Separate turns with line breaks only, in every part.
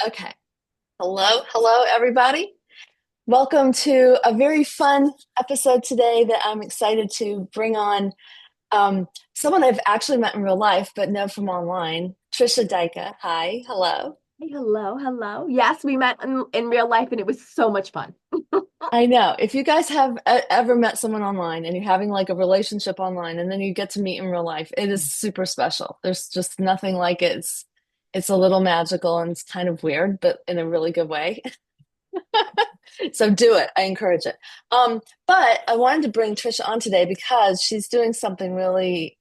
Okay. Hello, everybody. Welcome to a very fun episode today that I'm excited to bring on someone I've actually met in real life, but know from online, Tricia Dycka. Hi, hello.
Hey, hello, hello. Yes, we met in real life and it was so much fun.
I know if you guys have ever met someone online and you're having like a relationship online and then you get to meet in real life, it is super special. There's just nothing like it. It's a little magical and it's kind of weird, but in a really good way. So do it. I encourage it. But I wanted to bring Trisha on today because she's doing something really,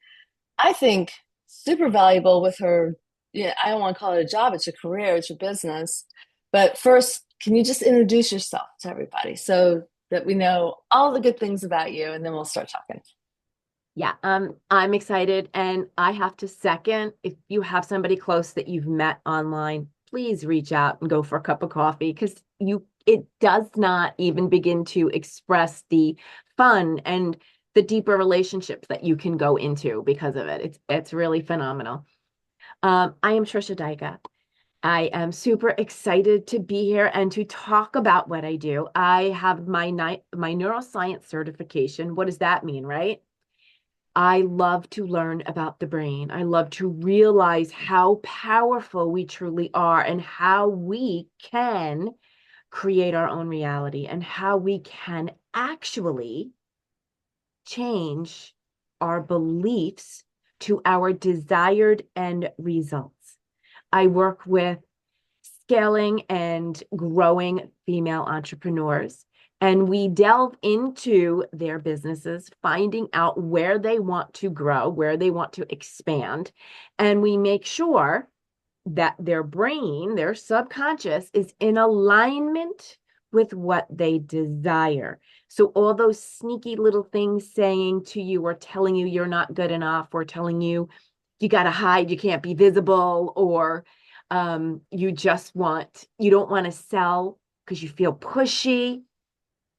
I think, super valuable with her. Yeah, I don't want to call it a job, it's your career, it's your business. But first, can you just introduce yourself to everybody so that we know all the good things about you, and then we'll start talking.
Yeah, I'm excited and I have to second if you have somebody close that you've met online, please reach out and go for a cup of coffee because it does not even begin to express the fun and the deeper relationships that you can go into because of it. It's really phenomenal. I am Tricia Dycka. I am super excited to be here and to talk about what I do. I have my neuroscience certification. What does that mean, right? I love to learn about the brain. I love to realize how powerful we truly are and how we can create our own reality and how we can actually change our beliefs to our desired end results. I work with scaling and growing female entrepreneurs. And we delve into their businesses, finding out where they want to grow, where they want to expand. And we make sure that their brain, their subconscious, is in alignment with what they desire. So, all those sneaky little things saying to you or telling you you're not good enough or telling you you got to hide, you can't be visible, or you don't want to sell because you feel pushy.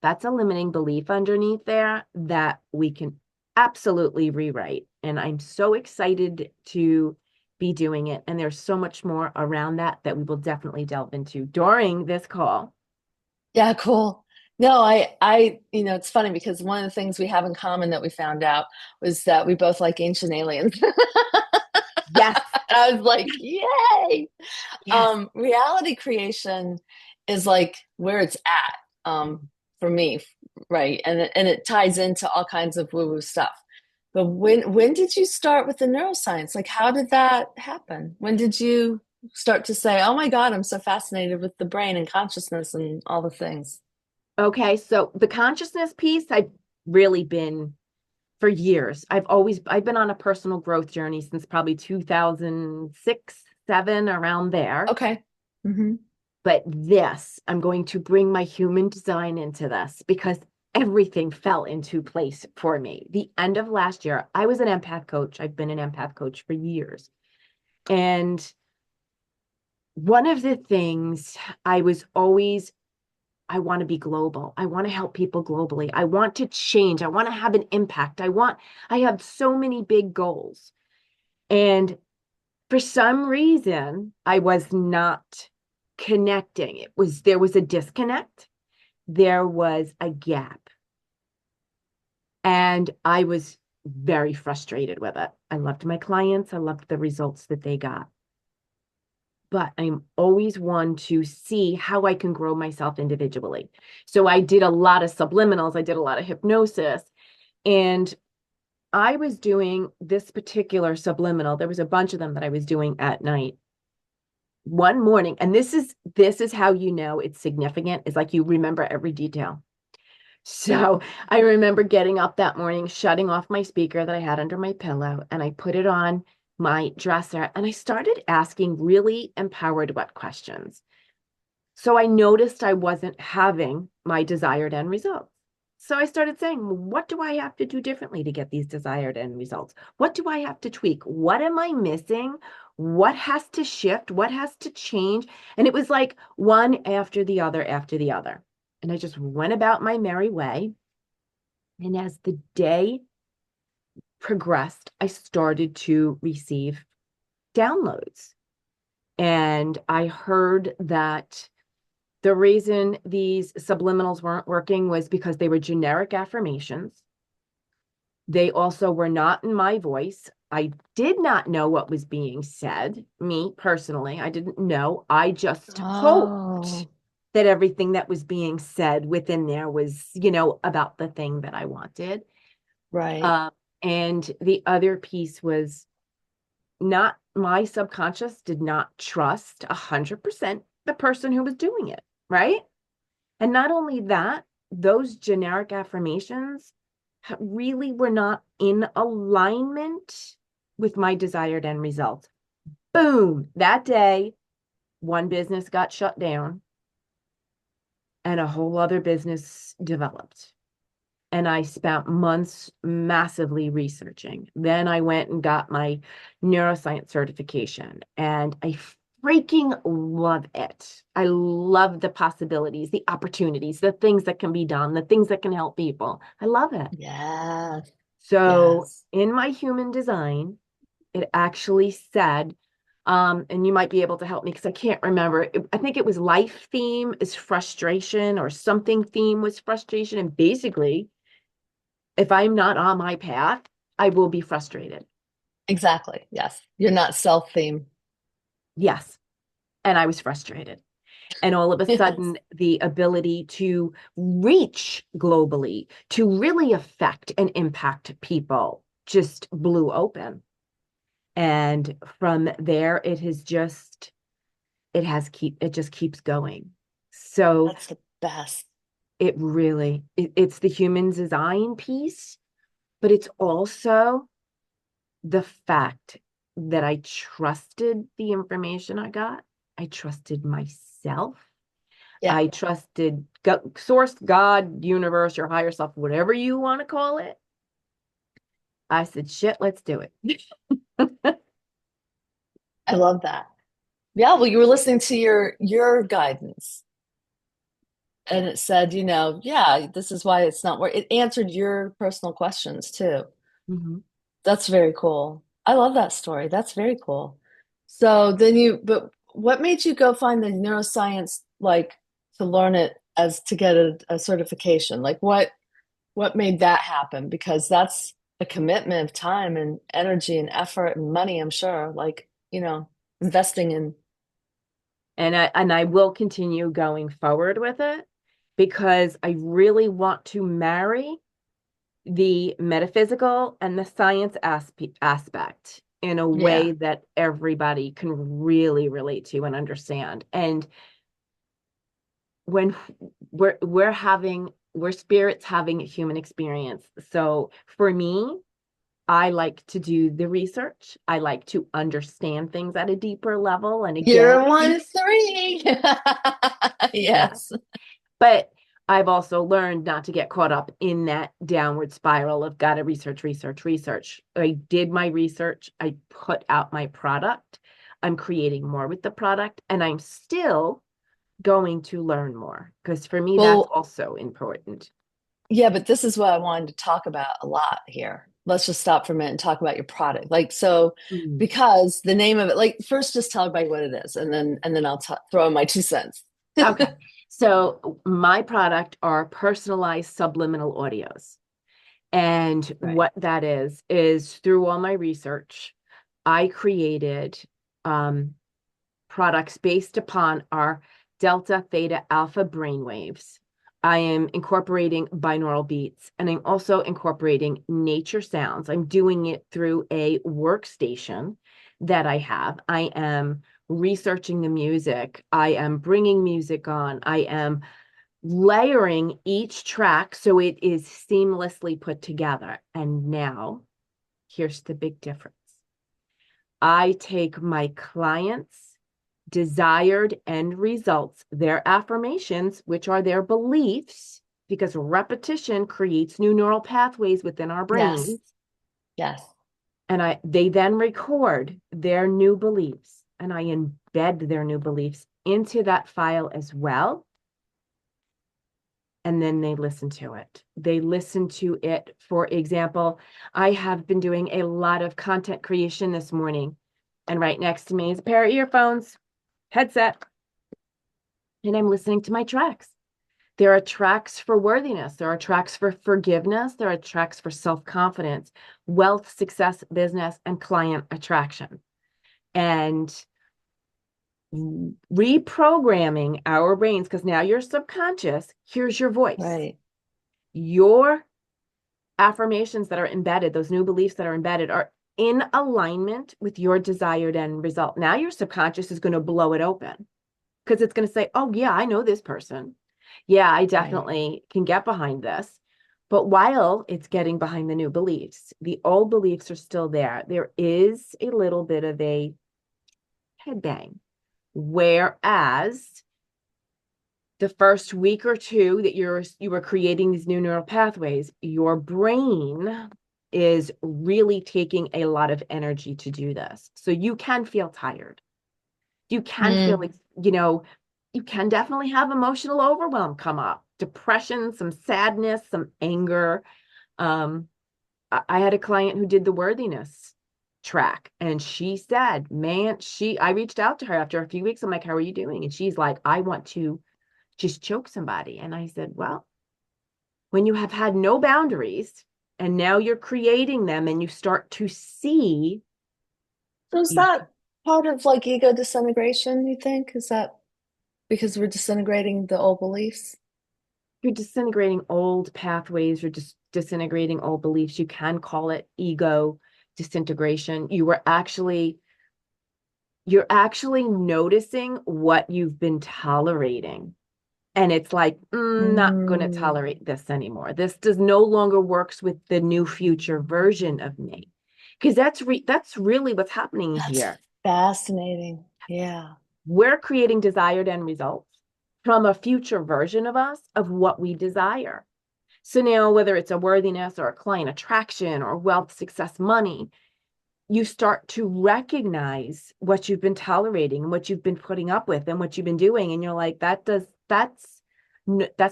That's a limiting belief underneath there that we can absolutely rewrite. And I'm so excited to be doing it. And there's so much more around that we will definitely delve into during this call.
Yeah, cool. No, it's funny because one of the things we have in common that we found out was that we both like ancient aliens.
Yes,
I was like, yay!
yes.
Reality creation is like where it's at, for me, right? And it ties into all kinds of woo-woo stuff. But when did you start with the neuroscience? Like, how did that happen? When did you start to say, "Oh my God, I'm so fascinated with the brain and consciousness and all the things"?
Okay, so the consciousness piece, I've really been for years. I've been on a personal growth journey since probably 2006, 7, around there.
Okay. Hmm.
But this, I'm going to bring my human design into this because everything fell into place for me. The end of last year, I was an empath coach. I've been an empath coach for years. And one of the things I was always, I want to be global. I want to help people globally. I want to change. I want to have an impact. I have so many big goals. And for some reason, I was not connecting. There was a disconnect. There was a gap. And I was very frustrated with it. I loved my clients. I loved the results that they got. But I'm always one to see how I can grow myself individually. So I did a lot of subliminals. I did a lot of hypnosis. And I was doing this particular subliminal. There was a bunch of them that I was doing at night. One morning, and this is how you know it's significant, is like you remember every detail. So I remember getting up that morning, shutting off my speaker that I had under my pillow, and I put it on my dresser and I started asking really empowered what questions. So I noticed I wasn't having my desired end results. So I started saying, what do I have to do differently to get these desired end results? What do I have to tweak? What am I missing? What has to shift? What has to change? And it was like one after the other after the other. And I just went about my merry way. And as the day progressed, I started to receive downloads. And I heard that the reason these subliminals weren't working was because they were generic affirmations. They also were not in my voice. I did not know what was being said, me personally. I didn't know. I just hoped
Oh,
that everything that was being said within there was, about the thing that I wanted.
right.
Um, and the other piece was not my subconscious did not trust 100% the person who was doing it, right? And not only that, those generic affirmations really were not in alignment with my desired end result. Boom, that day, one business got shut down and a whole other business developed. And I spent months massively researching. Then I went and got my neuroscience certification, and I freaking love it. I love the possibilities, the opportunities, the things that can be done, the things that can help people. I love it.
Yes.
So
Yes.
in my human design, it actually said, and you might be able to help me because I can't remember. I think it was life theme is frustration or something theme was frustration. And basically, if I'm not on my path, I will be frustrated.
Exactly. Yes. You're not self-theme.
Yes. And I was frustrated. And all of a
Yes.
sudden, the ability to reach globally, to really affect and impact people just blew open. And from there, it just keeps going. So
That's the best.
it's the human design piece, but it's also the fact that I trusted the information I got. I trusted myself.
Yeah.
I trusted source, God, universe, your higher self, whatever you want to call it. I said, shit, let's do it.
I love that. Yeah, well, you were listening to your guidance and it said, yeah, this is why it's not work. It answered your personal questions too.
Mhm.
That's very cool. I love that story. That's very cool. But what made you go find the neuroscience like to learn it as to get a certification? Like what made that happen? Because that's a commitment of time and energy and effort and money, I'm sure. Like, investing in.
And I will continue going forward with it because I really want to marry the metaphysical and the science aspect in a
Yeah.
way that everybody can really relate to and understand. And when we're spirits having a human experience. So for me, I like to do the research. I like to understand things at a deeper level. And again,
You're 1-3.
yeah.
Yes.
But I've also learned not to get caught up in that downward spiral of gotta research, research, research. I did my research. I put out my product. I'm creating more with the product, and I'm still going to learn more because for me, that's
Well,
also important.
yeah, but this is what I wanted to talk about a lot here. Let's just stop for a minute and talk about your product. Like, so
Mm.
because the name of it, like first just tell everybody what it is and then I'll throw in my 2 cents.
Okay. So my product are personalized subliminal audios. And
Right.
what that is through all my research, I created products based upon our delta, theta, alpha brainwaves. I am incorporating binaural beats and I'm also incorporating nature sounds. I'm doing it through a workstation that I have. I am researching the music. I am bringing music on. I am layering each track so it is seamlessly put together. And now, here's the big difference. I take my clients' desired end results, their affirmations, which are their beliefs, because repetition creates new neural pathways within our
Yes.
brains.
Yes.
And they then record their new beliefs and I embed their new beliefs into that file as well. And then they listen to it. They listen to it. For example, I have been doing a lot of content creation this morning, and right next to me is a pair of earphones. headset, and I'm listening to my tracks. There are tracks for worthiness. There are tracks for forgiveness. There are tracks for self-confidence, wealth, success, business, and client attraction. And reprogramming our brains, because now you're subconscious, here's your voice.
Right.
Your affirmations that are embedded, those new beliefs that are embedded, are in alignment with your desired end result. Now your subconscious is going to blow it open because it's going to say, oh, yeah, I know this person. Yeah, I
Right.
definitely can get behind this. But while it's getting behind the new beliefs, the old beliefs are still there. There is a little bit of a headbang. Whereas the first week or two that you were creating these new neural pathways, your brain is really taking a lot of energy to do this. So you can feel tired. You can feel
Mm.
like, you can definitely have emotional overwhelm come up, depression, some sadness, some anger. Um, I had a client who did the worthiness track, and she said, man, I reached out to her after a few weeks. I'm like, how are you doing? And she's like, I want to just choke somebody. And I said, well, when you have had no boundaries and now you're creating them and you start to see,
So is
you,
that part of like ego disintegration, you think? Is that because we're disintegrating the old beliefs?
you're disintegrating old pathways, you're just disintegrating old beliefs. You can call it ego disintegration. You're actually noticing what you've been tolerating. And it's like, not going to
Mm.
tolerate this anymore. This does no longer works with the new future version of me. Because that's really what's happening
That's
here.
fascinating. Yeah.
We're creating desired end results from a future version of us of what we desire. So now, whether it's a worthiness or a client attraction or wealth, success, money, you start to recognize what you've been tolerating and what you've been putting up with and what you've been doing. And you're like, that's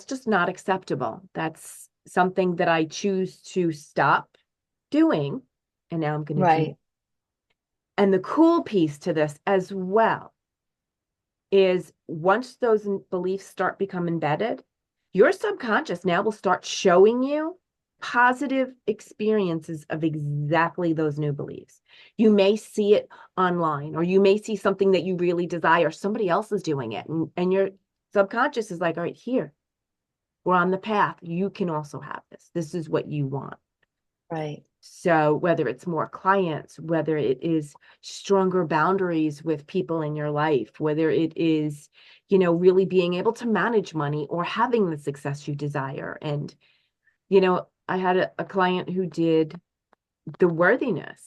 just not acceptable. That's something that I choose to stop doing. And now I'm going to do.
Right.
And the cool piece to this as well is once those beliefs start become embedded, your subconscious now will start showing you positive experiences of exactly those new beliefs. You may see it online, or you may see something that you really desire. Somebody else is doing it. And your subconscious is like, all right, here, we're on the path. You can also have this. This is what you want.
Right.
So whether it's more clients, whether it is stronger boundaries with people in your life, whether it is, really being able to manage money or having the success you desire. And, I had a client who did the worthiness,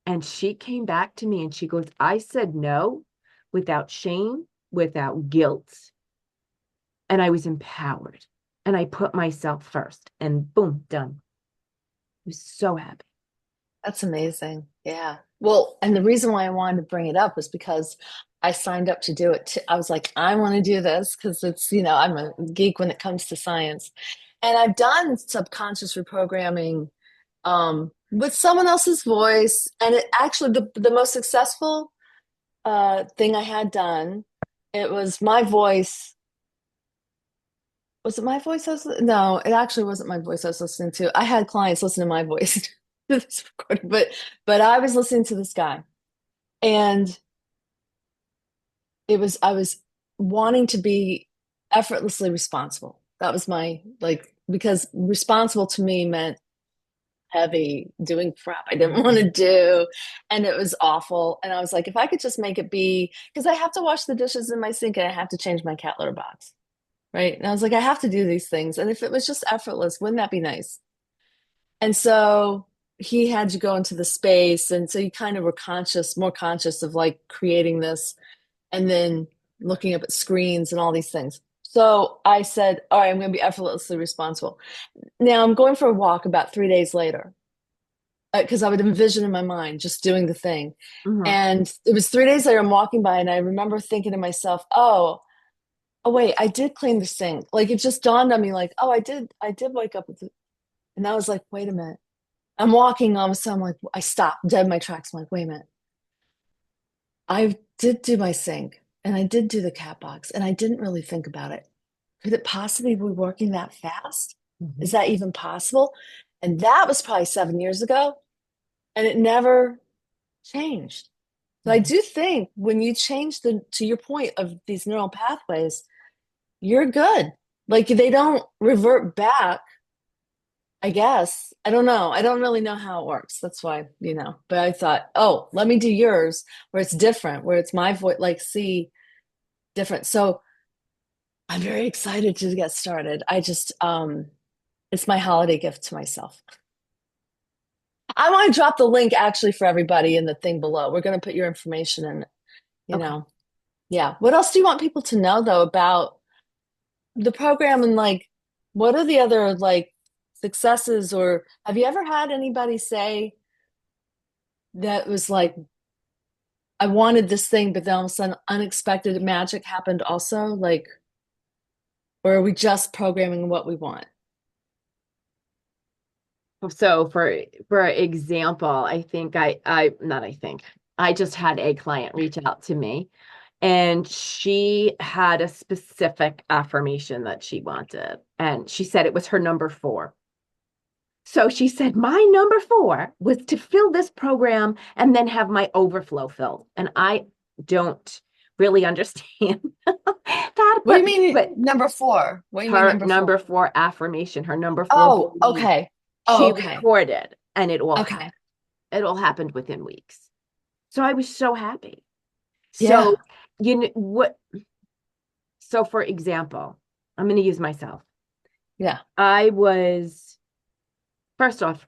and she came back to me and she goes, I said no without shame, without guilt, and I was empowered. And I put myself first, and boom, done. I was so happy.
That's amazing. Yeah. Well, and the reason why I wanted to bring it up was because I signed up to do it. I was like, I want to do this because it's, I'm a geek when it comes to science. And I've done subconscious reprogramming with someone else's voice. And it actually, the most successful thing I had done, it was my voice. Was it my voice? No, it actually wasn't my voice I was listening to. I had clients listen to my voice to this recording, but I was listening to this guy, and I was wanting to be effortlessly responsible. That was my like because responsible to me meant heavy, doing crap I didn't want to do, and it was awful. And I was like, if I could just make it be, because I have to wash the dishes in my sink and I have to change my cat litter box. Right. And I was like, I have to do these things. And if it was just effortless, wouldn't that be nice? And so he had to go into the space. And so you kind of were more conscious of like creating this and then looking up at screens and all these things. So I said, all right, I'm going to be effortlessly responsible. Now I'm going for a walk about 3 days later because I would envision in my mind just doing the thing.
Mhm.
And it was 3 days later, I'm walking by and I remember thinking to myself, oh wait, I did clean the sink. Like it just dawned on me, like, oh, I did wake up with it. And I was like, wait a minute. I'm walking, all of a sudden, I'm like, I stopped dead in my tracks. I'm like, wait a minute. I did do my sink. and I did do the cat box and I didn't really think about it. Could it possibly be working that fast? Is
Mhm.
that even possible? And that was probably 7 years ago, and it never changed. So I
Mhm.
do think when you change to your point of these neural pathways, you're good. Like they don't revert back, I guess. I don't know. I don't really know how it works. That's why, but I thought, oh, let me do yours where it's different, where it's my voice, like see different. So I'm very excited to get started. It's my holiday gift to myself. I want to drop the link actually for everybody in the thing below. We're going to put your information in, you
Okay.
know. Yeah. What else do you want people to know though about the program and like what are the other like successes or have you ever had anybody say that was like I wanted this thing but then all of a sudden unexpected magic happened also like or are we just programming what we want?
So for example, I think I not I think I just had a client reach out to me and she had a specific affirmation that she wanted. And she said it was her number four. So she said, my number four was to fill this program and then have my overflow filled. And I don't really understand that,
What do you mean
but
number four? What do you mean
her
number
number
four?
four affirmation, her number four
Oh,
belief,
okay. Oh,
she
okay.
recorded and
Okay.
it all happened within weeks. So I was so happy. So
Yeah.
you know what? So for example, I'm going to use myself.
Yeah.
I was first off,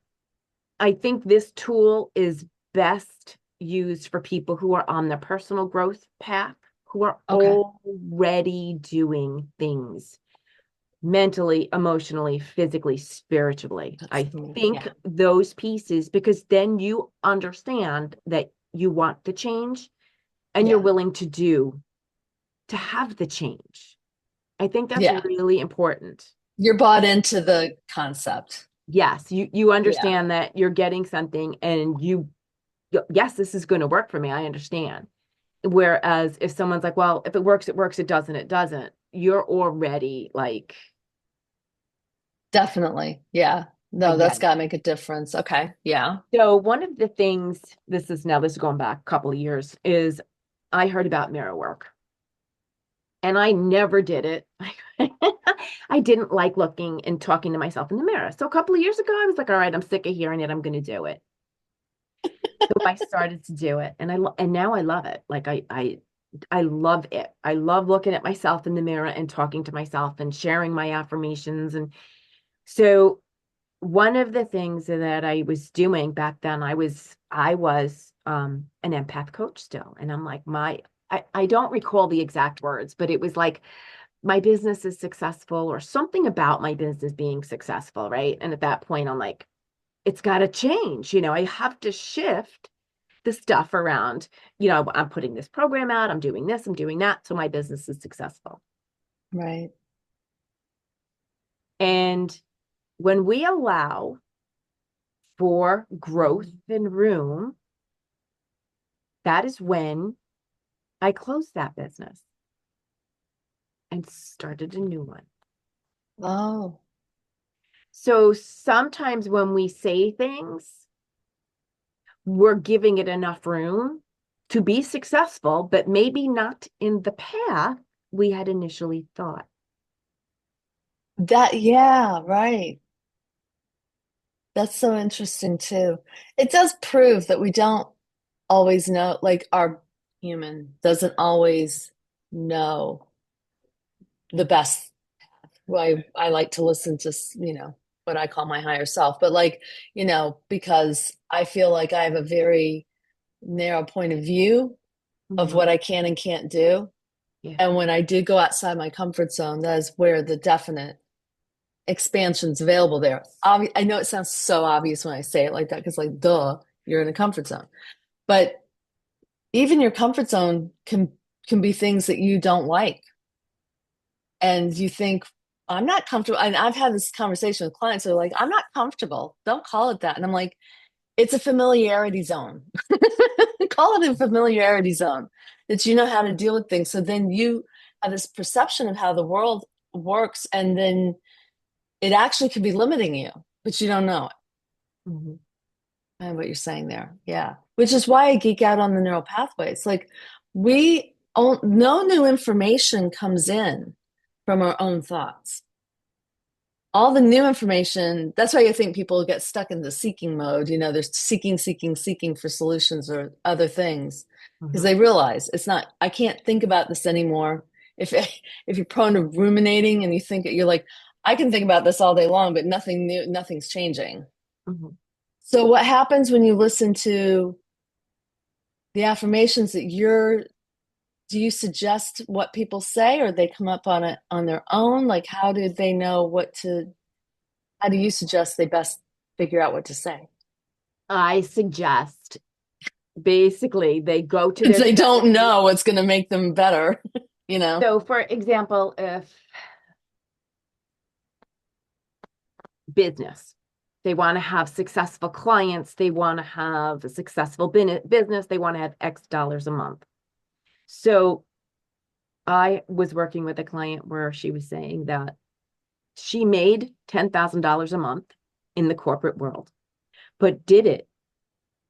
I think this tool is best used for people who are on the personal growth path, who are
Okay.
already doing things mentally, emotionally, physically, spiritually.
That's
I
for me.
think
Yeah.
those pieces, because then you understand that you want the change and you're
Yeah.
willing to have the change. I think that's
Yeah.
really important.
You're bought into the concept.
Yes, you
Yeah.
understand that you're getting something and yes, this is going to work for me. I understand. Whereas if someone's like, well, if it works, it works. It doesn't, it doesn't. You're already like,
Definitely. Yeah.
I
No,
get
that's
it.
got to make a difference. Okay. Yeah.
So one of the things, this is going back a couple of years, is I heard about mirror work and I never did it. I didn't like looking and talking to myself in the mirror. So a couple of years ago, I was like, all right, I'm sick of hearing it. I'm going to do it. So I started to do it and now I love it. Like I love it. I love looking at myself in the mirror and talking to myself and sharing my affirmations. And so one of the things that I was doing back then, I was an empath coach still. And I'm like, I don't recall the exact words, but it was like my business is successful or something about my business being successful, right? And at that point, I'm like, it's got to change. I have to shift the stuff around. I'm putting this program out, I'm doing this, I'm doing that. So my business is successful.
Right.
And when we allow for growth and room, that is when I closed that business and started a new one.
Oh,
So sometimes when we say things, we're giving it enough room to be successful, but maybe not in the path we had initially thought.
yeah, right. That's so interesting too. It does prove that we don't always know, like our human doesn't always know the best. I like to listen to, what I call my higher self, but like, because I feel like I have a very narrow point of view of
Mhm.
what I can and can't do.
Yeah.
And when I do go outside my comfort zone, that is where the definite expansion's available there. I know it sounds so obvious when I say it like that, because like, duh, you're in a comfort zone. But even your comfort zone can be things that you don't like. And you think, I'm not comfortable. And I've had this conversation with clients who are like, I'm not comfortable. Don't call it that. And I'm like, it's a familiarity zone. Call it a familiarity zone, that you know how to deal with things. So then you have this perception of how the world works, and then it actually could be limiting you, but you don't know it.
Mhm.
And what you're saying there. Yeah. Which is why I geek out on the neural pathways. Like no new information comes in from our own thoughts. All the new information, that's why I think people get stuck in the seeking mode. They're seeking for solutions or other things because
Mhm.
they realize it's not, I can't think about this anymore. If if you're prone to ruminating and you think you're like, I can think about this all day long, but nothing new, nothing's changing.
Mhm.
So what happens when you listen to the affirmations that do you suggest what people say, or they come up on it on their own? Like, how do they know how do you suggest they best figure out what to say?
I suggest basically they go to
If
their
they don't
therapist.
know what's going to make them better, you know?
So, for example, if business, they want to have successful clients, they want to have a successful business, they want to have X dollars a month. So, I was working with a client where she was saying that she made $10,000 a month in the corporate world, but did it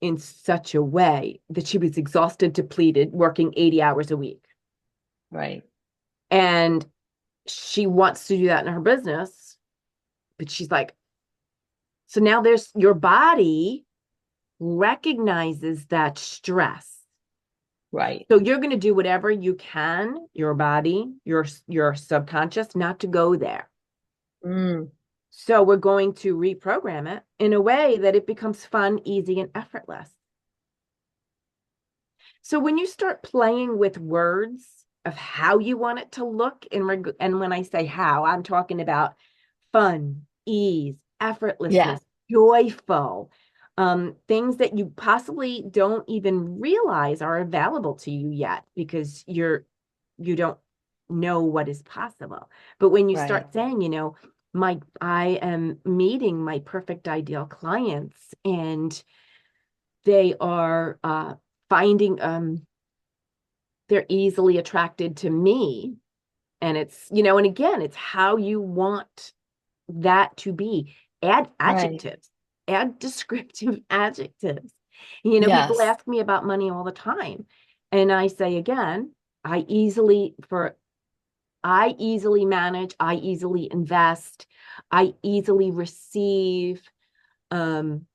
in such a way that she was exhausted, depleted, working 80 hours a week.
Right.
And she wants to do that in her business, but she's like, so now there's your body recognizes that stress.
Right.
So you're going to do whatever you can, your body, your subconscious, not to go there.
Mm,
So we're going to reprogram it in a way that it becomes fun, easy, and effortless. So when you start playing with words of how you want it to look, and when I say how, I'm talking about fun, ease,
yeah.
effortlessness, joyful, things that you possibly don't even realize are available to you yet because you don't know what is possible. But when you
Right.
start saying, I am meeting my perfect ideal clients, and they are finding they're easily attracted to me. And and again, it's how you want that to be. Add
Right.
adjectives, add descriptive adjectives. People
Yes.
ask me about money all the time. And I say again, I easily manage, I easily invest, I easily receive. Um,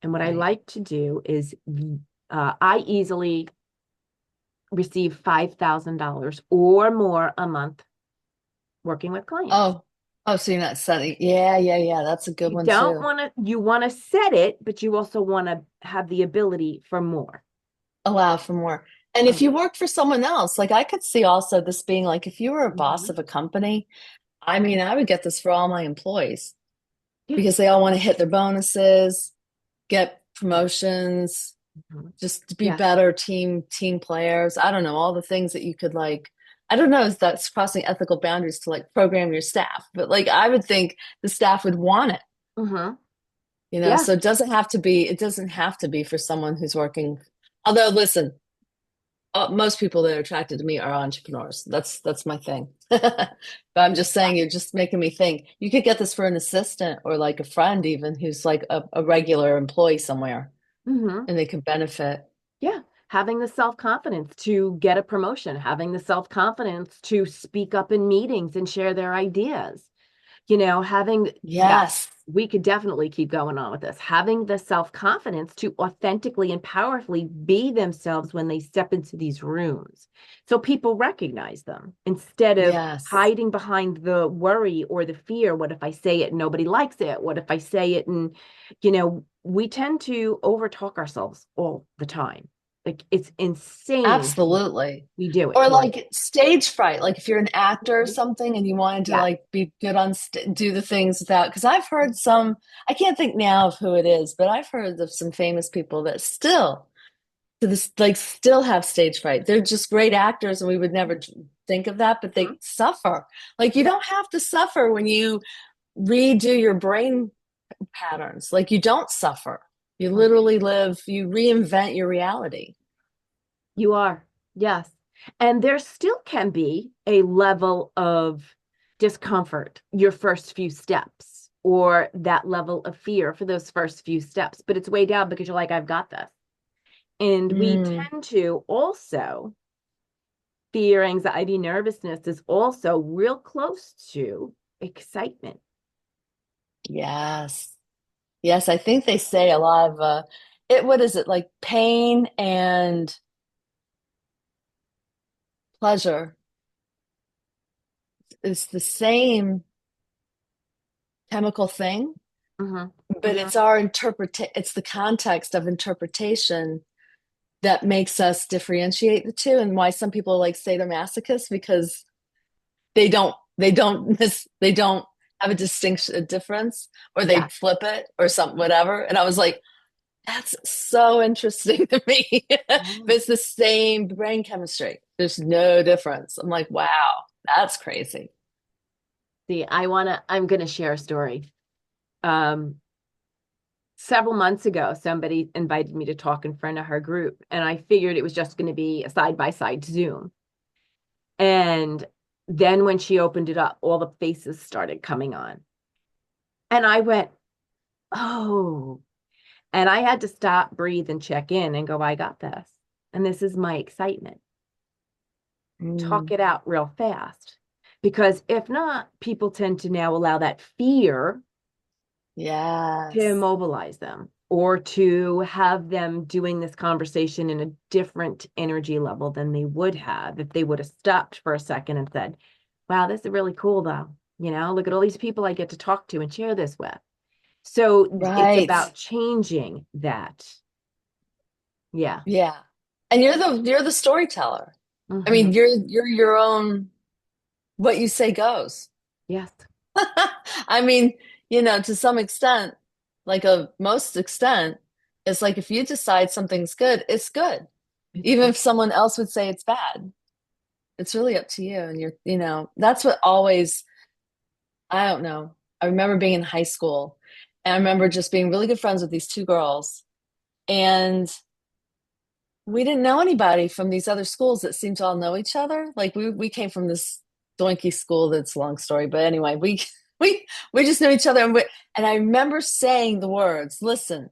and what I
Right.
like to do is I easily receive $5,000 or more a month working with clients.
Oh, oh, so you're not setting. Yeah, yeah, yeah. That's a good
You
one
don't
too.
want to, you want to set it, but you also want to have the ability for more.
Allow for more. And if
Um,
you work for someone else, like I could see also this being like if you were a boss
mhm.
of a company, I mean, I would get this for all my employees
Yeah.
because they all want to hit their bonuses, get promotions,
Mhm.
just to be
Yes.
better team players. I don't know, all the things that you could like. I don't know if that's crossing ethical boundaries to like program your staff, but like I would think the staff would want it,
Hmm. Yeah.
so it doesn't have to be for someone who's working. Although listen, most people that are attracted to me are entrepreneurs. That's my thing. But I'm just
Yeah.
saying, you're just making me think. You could get this for an assistant or like a friend, even who's like a regular employee somewhere,
Hmm.
and they could benefit.
Yeah. Having the self-confidence to get a promotion, having the self-confidence to speak up in meetings and share their ideas. Yes,
Yes,
we could definitely keep going on with this. Having the self-confidence to authentically and powerfully be themselves when they step into these rooms. So people recognize them instead of
yes,
hiding behind the worry or the fear. What if I say it and nobody likes it? What if I say it and, we tend to overtalk ourselves all the time. Like it's insane.
absolutely.
We do it.
Or
We're like,
like stage fright, like if you're an actor or
mhm.
something and you wanted to
Yeah.
like be good on do the things without, because I've heard some, I can't think now of who it is, but I've heard of some famous people that still to this like still have stage fright. They're just great actors and we would never think of that, but they
Mhm.
suffer. Like you
Yeah.
don't have to suffer when you redo your brain patterns. Like you don't suffer. You literally live, you reinvent your reality.
You are. Yes. And there still can be a level of discomfort your first few steps, or that level of fear for those first few steps, but it's way down because you're like, I've got this. And we
Mm,
tend to also, fear, anxiety, nervousness is also real close to excitement.
yes. Yes, I think they say a lot of what is it, like pain and pleasure is the same chemical thing,
Hmm.
but
Hmm.
it's it's the context of interpretation that makes us differentiate the two, and why some people like say they're masochists because they don't have a distinction, a difference, or they
Yeah.
flip it or something, whatever. And I was like, that's so interesting to me. But
Yeah.
it's the same brain chemistry. There's no difference. I'm like, wow, that's crazy.
See, I'm gonna share a story. Um, Several months ago, somebody invited me to talk in front of her group, and I figured it was just going to be a side by side Zoom. And then when she opened it up, all the faces started coming on. And I went, oh, and I had to stop, breathe, and check in and go, I got this. And this is my excitement. Talk
Mm,
it out real fast. Because if not, people tend to now allow that fear to
yes.
immobilize them, or to have them doing this conversation in a different energy level than they would have if they would have stopped for a second and said, wow, this is really cool though. Look at all these people I get to talk to and share this with. So it's
Right.
about changing that. Yeah.
Yeah. And you're the storyteller. I
Hmm.
mean, you're your own, what you say goes.
Yes.
I mean, to some extent, like a most extent, it's like if you decide something's good, it's good.
It's
Even
good.
if someone else would say it's bad, it's really up to you. And that's what always, I don't know. I remember being in high school and I remember just being really good friends with these two girls. And we didn't know anybody from these other schools that seemed to all know each other. Like we came from this doinky school that's a long story, but anyway, we just knew each other, and I remember saying the words, "Listen,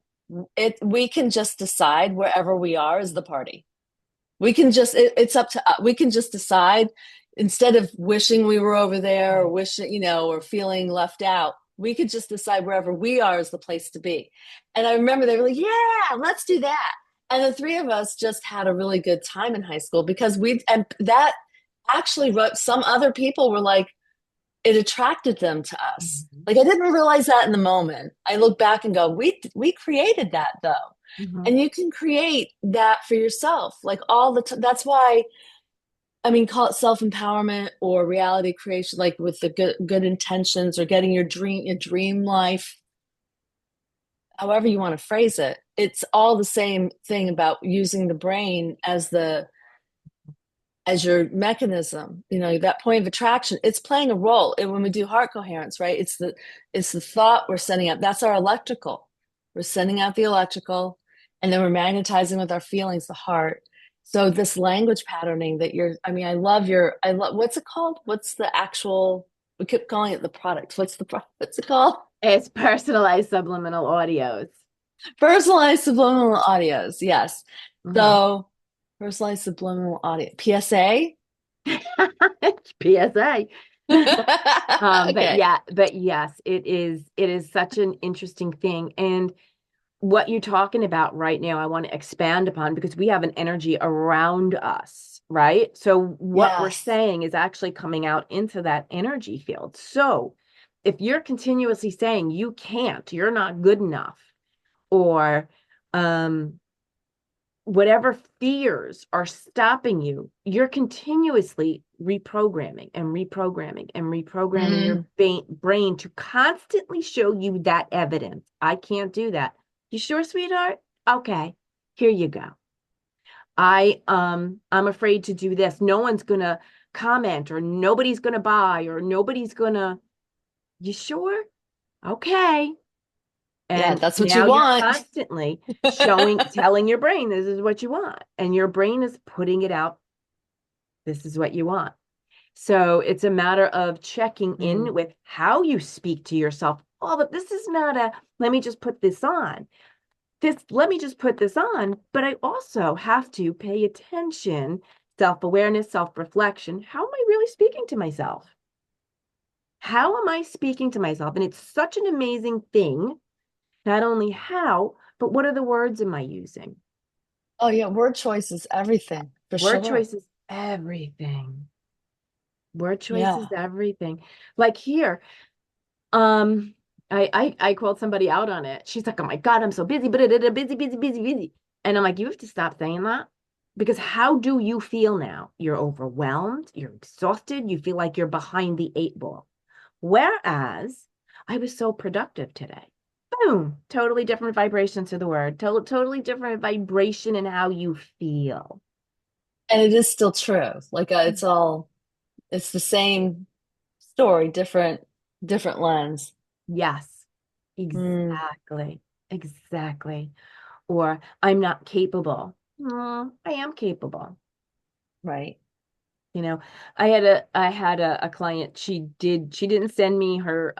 we can just decide wherever we are is the party. We can just it's up to us. We can just decide instead of wishing we were over there or wishing, or feeling left out. We could just decide wherever we are is the place to be." And I remember they were like, "Yeah, let's do that." And the three of us just had a really good time in high school because and that actually wrote some other people were like, it attracted them to us.
Mhm.
Like I didn't realize that in the moment. I look back and go, we created that though.
Mhm.
And you can create that for yourself like all the time. That's why, I mean, call it self-empowerment or reality creation, like with the good intentions or getting your dream life, however you want to phrase it. It's all the same thing about using the brain as your mechanism, that point of attraction. It's playing a role. And when we do heart coherence, right, it's the thought we're sending out. That's our electrical. We're sending out the electrical, and then we're magnetizing with our feelings, the heart. So this language patterning that I mean, I love, what's it called? What's the actual, we keep calling it the product. What's it called?
It's personalized subliminal audios.
Personalized subliminal audios. Yes.
Mhm.
So personalized subliminal audio, PSA.
PSA. But
Okay.
yeah, but yes, it is such an interesting thing. And what you're talking about right now, I want to expand upon because we have an energy around us, right? So what we're
Yes.
saying is actually coming out into that energy field. So if you're continuously saying you can't, you're not good enough, or um whatever fears are stopping you, you're continuously reprogramming and reprogramming and reprogramming your
Mm,
brain to constantly show you that evidence. I can't do that. You sure, sweetheart? Okay, here you go. I'm afraid to do this. No one's gonna comment, or nobody's gonna buy, or nobody's gonna. You sure? Okay.
Yeah,
And
that's what you
now you're
want.
constantly telling your brain this is what you want. And your brain is putting it out. This is what you want. So it's a matter of checking
Mm.
in with how you speak to yourself. Oh, but this is not a, let me just put this on. Let me just put this on. But I also have to pay attention, self-awareness, self-reflection. How am I really speaking to myself? How am I speaking to myself? And it's such an amazing thing. Not only how, but what are the words am I using?
Oh yeah, word choice is everything for
Word
sure.
choice is everything. Word choice is
Yeah.
everything. Like here, um, I called somebody out on it. She's like, "Oh my God, I'm so busy, but busy, busy, busy, busy." And I'm like, "You have to stop saying that because how do you feel now? You're overwhelmed, you're exhausted, you feel like you're behind the eight ball. Whereas I was so productive today. Boom, totally different vibration to the word, totally different vibration in how you feel.
And it is still true. Like it's the same story, different lens.
Yes,
Mm,
exactly, exactly. Or I'm not capable. I am capable.
right.
You know, I had a client, she didn't send me her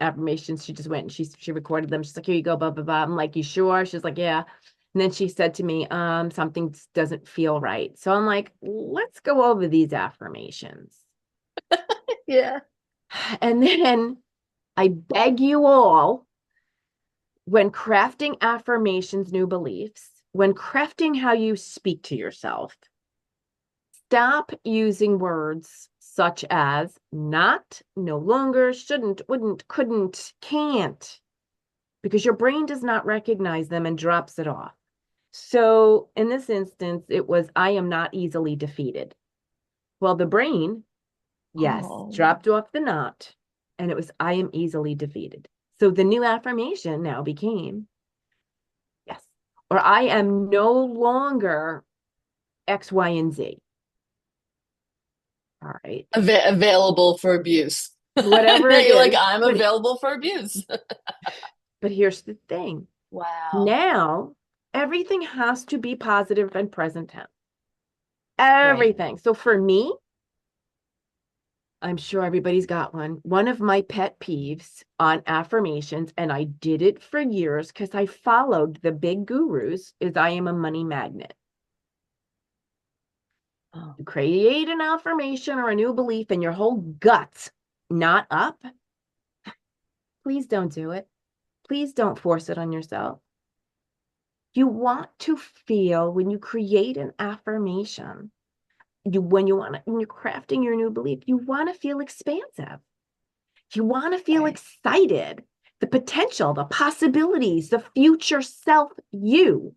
affirmations. She just went and she recorded them. She's like, here you go, blah blah blah. I'm like, you sure? She's like, yeah. And then she said to me, something doesn't feel right. So I'm like, let's go over these affirmations.
Yeah.
And then I beg you all, when crafting affirmations, new beliefs, when crafting how you speak to yourself, stop using words such as not, no longer, shouldn't, wouldn't, couldn't, can't, because your brain does not recognize them and drops it off. So in this instance, it was, I am not easily defeated. Well, the brain, yes,
Oh,
dropped off the not, and it was, I am easily defeated. So the new affirmation now became, yes, or I am no longer X, Y, and Z. All right.
available for abuse.
Whatever
Now
it
you're like,
is.
I'm available for abuse.
But here's the thing.
Wow.
Now, everything has to be positive and present tense.
Right.
Everything. So for me, I'm sure everybody's got one. One of my pet peeves on affirmations, and I did it for years because I followed the big gurus, is I am a money magnet.
Oh,
You create an affirmation or a new belief and your whole gut's not up. Please don't do it. Please don't force it on yourself. You want to feel when you create an affirmation, when you're crafting your new belief, you want to feel expansive. You want to feel
right.
excited, the potential, the possibilities, the future self you.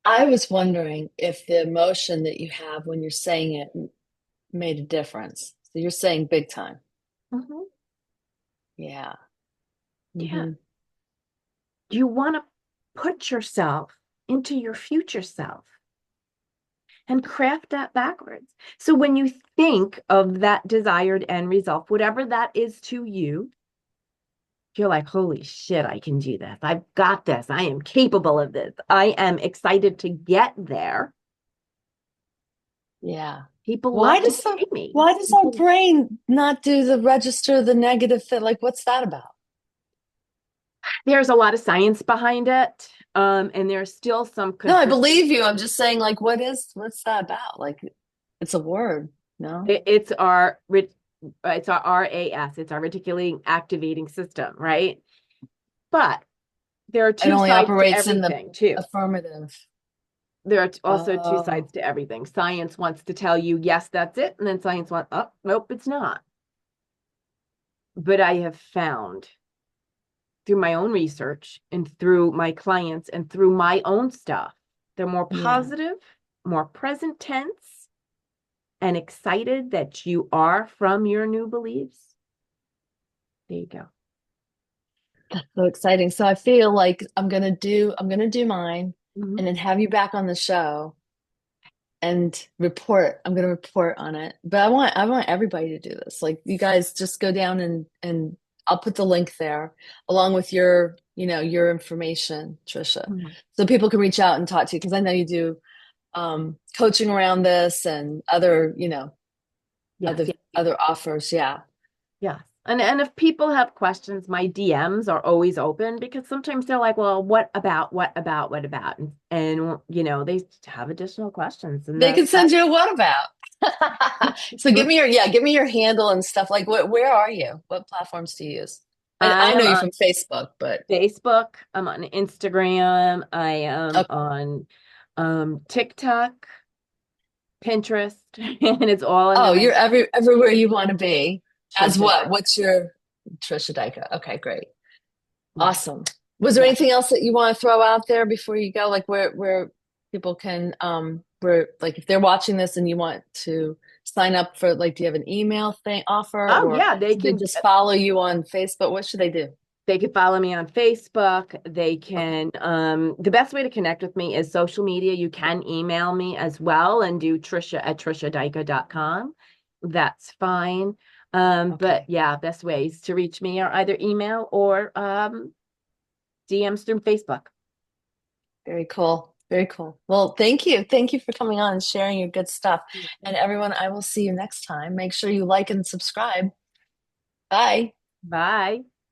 I was wondering if the emotion that you have when you're saying it made a difference. So you're saying big time.
Mhm.
Yeah.
Yeah.
Hmm.
You want to put yourself into your future self and craft that backwards. So when you think of that desired end result, whatever that is to you, you're like, holy shit, I can do this. I've got this. I am capable of this. I am excited to get there.
Yeah.
People
Why
love to
does
pay me.
why does our
People,
brain not do the register the negative thing? Like, what's that about?
there's a lot of science behind it. And there's still some
No, I
conflicting.
believe you. I'm just saying, like, what's that about? Like, it's a word, no?
It's our RAS, it's our reticular activating system, right? But there are
It
two
only
sides to
operates in the
everything, too.
affirmative.
There are also two
Oh,
sides to everything. Science wants to tell you, yes, that's it. And then science wants, oh, nope, it's not. But I have found through my own research and through my clients and through my own stuff, they're more
yeah.
positive, more present tense, and excited that you are from your new beliefs. There you go.
So exciting. So I feel like I'm gonna do mine
Mhm.
and then have you back on the show and report. I'm gonna report on it. But I want everybody to do this. Like you guys just go down and I'll put the link there along with your, your information, Tricia,
Mhm.
so people can reach out and talk to you because I know you do coaching around this and other,
Yes,
other
yes,
other offers. Yeah.
yes. And if people have questions, my DMs are always open because sometimes they're like, well, what about, what about, what about? And they have additional questions and
They
that
can send you a what about. So give me your handle and stuff. Like where are you? What platforms do you use?
I
I know
am
you
on
from Facebook, but
Facebook, I'm on Instagram, I am
okay.
on TikTok, Pinterest, and it's all in the
Oh, you're
mentor.
everywhere you want to be. As
Tricia
what?
Dycka.
What's your Tricia Dycka? Okay, great.
Yes,
Awesome. Was there
yes.
anything else that you want to throw out there before you go? Like where people can where like if they're watching this and you want to sign up for like do you have an email thing offer
Oh
or
yeah,
should they just follow you on Facebook? What should they do?
they could follow me on Facebook. They
Okay.
can the best way to connect with me is social media. You can email me as well and do Tricia@triciadycka.com. That's fine. But
Okay.
yeah, best ways to reach me are either email or DMs through Facebook.
Very cool. Very cool. Well, thank you. Thank you for coming on and sharing your good stuff. And everyone, I will see you next time. Make sure you like and subscribe. Bye.
Bye.